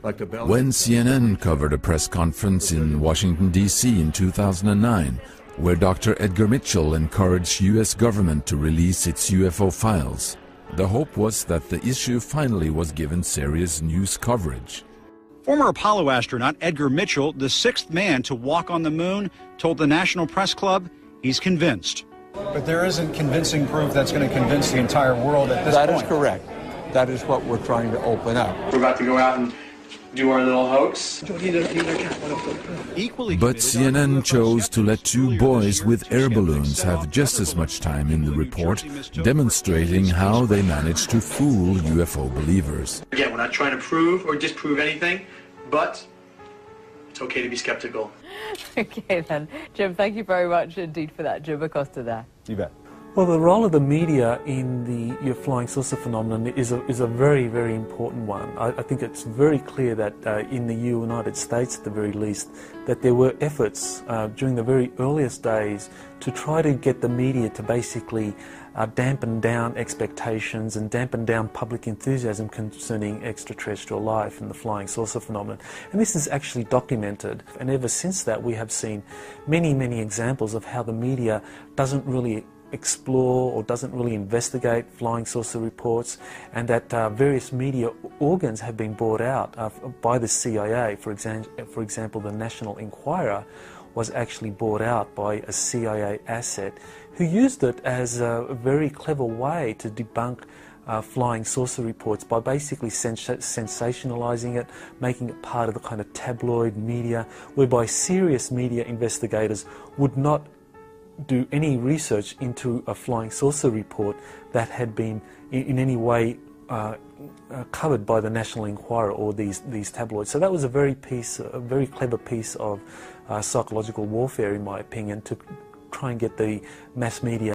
When CNN covered a press conference in Washington, D.C. in 2009, where Dr. Edgar Mitchell encouraged U.S. government to release its UFO files, the hope was that the issue finally was given serious news coverage. Former Apollo astronaut Edgar Mitchell, the sixth man to walk on the moon, told the National Press Club he's convinced. But there isn't convincing proof that's going to convince the entire world at this point. That is correct. That is what we're trying to open up. We're about to go out and do our little hoax. But CNN chose to let two boys with air balloons have just as much time in the report, demonstrating how they managed to fool UFO believers. Again, we're not trying to prove or disprove anything, but it's okay to be skeptical. Okay then. Jim, thank you very much indeed for that. Jim Acosta there. You bet. Well, the role of the media in the flying saucer phenomenon is a very, very important one. I think it's very clear that in the United States, at the very least, that there were efforts during the very earliest days to try to get the media to basically dampen down expectations and dampen down public enthusiasm concerning extraterrestrial life and the flying saucer phenomenon. And this is actually documented. And ever since that, we have seen many, many examples of how the media doesn't really explore or doesn't really investigate flying saucer reports, and that various media organs have been bought out by the CIA. For example, the National Enquirer was actually bought out by a CIA asset who used it as a very clever way to debunk flying saucer reports by basically sensationalizing it, making it part of the kind of tabloid media, whereby serious media investigators would not do any research into a flying saucer report that had been in any way covered by the National Enquirer or these tabloids. So that was a very clever piece of psychological warfare, in my opinion, to try and get the mass media